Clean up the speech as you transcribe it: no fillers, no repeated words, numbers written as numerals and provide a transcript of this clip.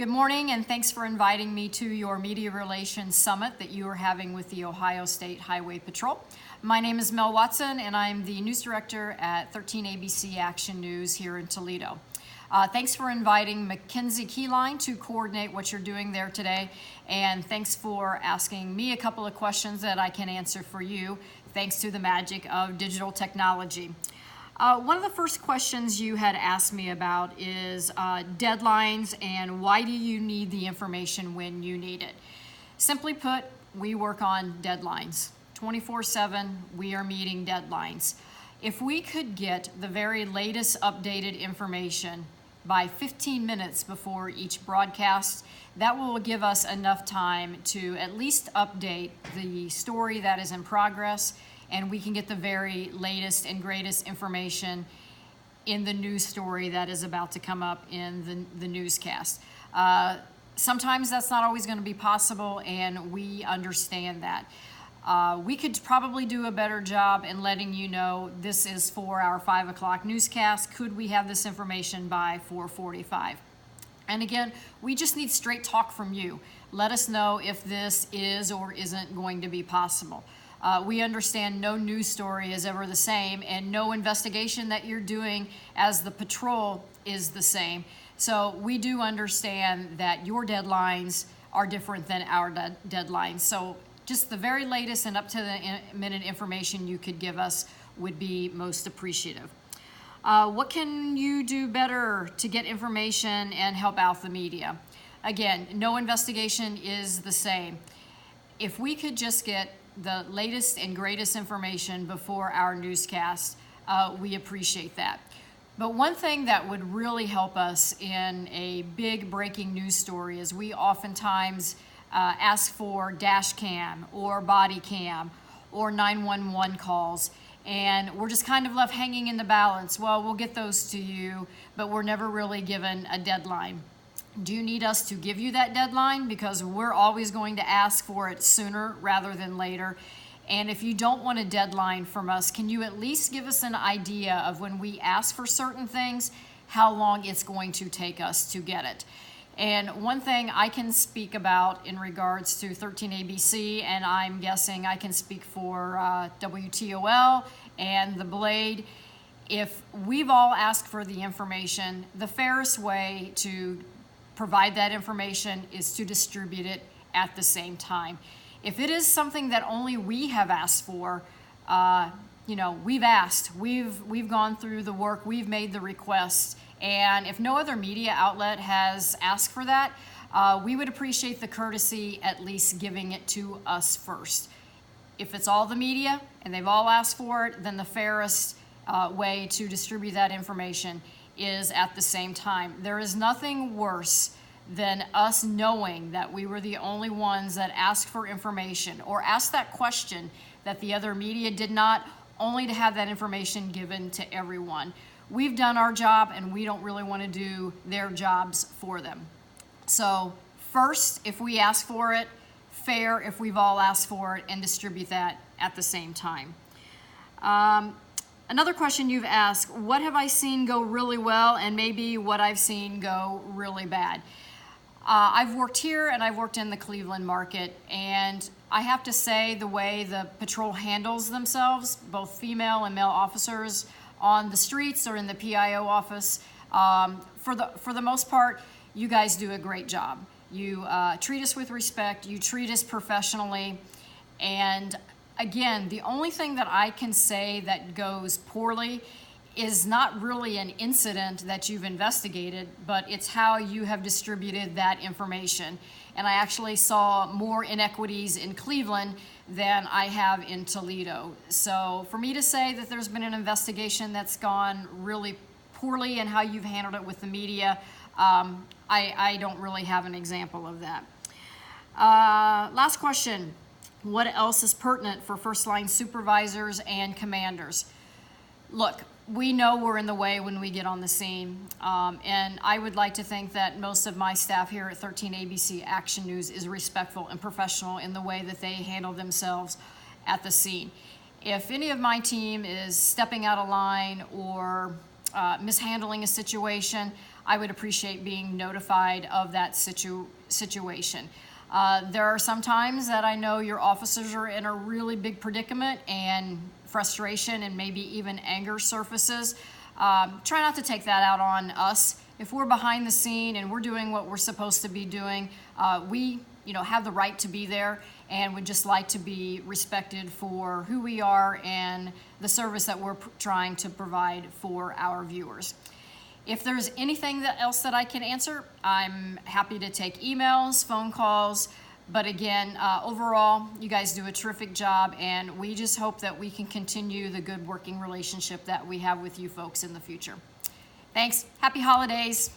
Good morning, and thanks for inviting me to your Media Relations Summit that you are having with the Ohio State Highway Patrol. My name is Mel Watson, and I'm the news director at 13 ABC Action News here in Toledo. Thanks for inviting Mackenzie Keyline to coordinate what you're doing there today, and thanks for asking me a couple of questions that I can answer for you, thanks to the magic of digital technology. One of the first questions you had asked me about is deadlines and why do you need the information when you need it. Simply put, we work on deadlines. 24/7, we are meeting deadlines. If we could get the very latest updated information by 15 minutes before each broadcast, that will give us enough time to at least update the story that is in progress, and we can get the very latest and greatest information in the news story that is about to come up in the newscast. Sometimes that's not always going to be possible, and we understand that. We could probably do a better job in letting you know this is for our 5 o'clock newscast. Could we have this information by 4:45? And again, we just need straight talk from you. Let us know if this is or isn't going to be possible. We understand no news story is ever the same, and no investigation that you're doing as the patrol is the same. So we do understand that your deadlines are different than our deadlines. So just the very latest and up to the minute information you could give us would be most appreciative. What can you do better to get information and help out the media? Again, no investigation is the same. If we could just get the latest and greatest information before our newscast, we appreciate that. But one thing that would really help us in a big breaking news story is we oftentimes ask for dash cam or body cam or 911 calls, and we're just kind of left hanging in the balance. Well, we'll get those to you, but we're never really given a deadline. Do you need us to give you that deadline? Because we're always going to ask for it sooner rather than later. And if you don't want a deadline from us, can you at least give us an idea of when we ask for certain things, how long it's going to take us to get it? And one thing I can speak about in regards to 13 ABC, and I'm guessing I can speak for WTOL and the Blade, if we've all asked for the information, the fairest way to provide that information is to distribute it at the same time. If it is something that only we have asked for, we've asked, we've gone through the work, we've made the requests, and if no other media outlet has asked for that, we would appreciate the courtesy at least giving it to us first. If it's all the media and they've all asked for it, then the fairest way to distribute that information is at the same time. There is nothing worse than us knowing that we were the only ones that asked for information or asked that question that the other media did not, only to have that information given to everyone. We've done our job, and we don't really want to do their jobs for them. So first, if we ask for it, fair if we've all asked for it, and distribute that at the same time. Another question you've asked, what have I seen go really well and maybe what I've seen go really bad? I've worked here and I've worked in the Cleveland market, and I have to say the way the patrol handles themselves, both female and male officers on the streets or in the PIO office, for the most part, you guys do a great job. You treat us with respect, you treat us professionally, and again, the only thing that I can say that goes poorly is not really an incident that you've investigated, but it's how you have distributed that information. And I actually saw more inequities in Cleveland than I have in Toledo. So for me to say that there's been an investigation that's gone really poorly and how you've handled it with the media, I don't really have an example of that. Last question. What else is pertinent for first line supervisors and commanders? Look, we know we're in the way when we get on the scene, and I would like to think that most of my staff here at 13 ABC Action News is respectful and professional in the way that they handle themselves at the scene. If any of my team is stepping out of line or mishandling a situation, I would appreciate being notified of that situation. There are some times that I know your officers are in a really big predicament and frustration and maybe even anger surfaces. Try not to take that out on us. If we're behind the scene and we're doing what we're supposed to be doing, we have the right to be there and would just like to be respected for who we are and the service that we're trying to provide for our viewers. If there's anything else that I can answer, I'm happy to take emails, phone calls, but again, overall, you guys do a terrific job, and we just hope that we can continue the good working relationship that we have with you folks in the future. Thanks. Happy holidays.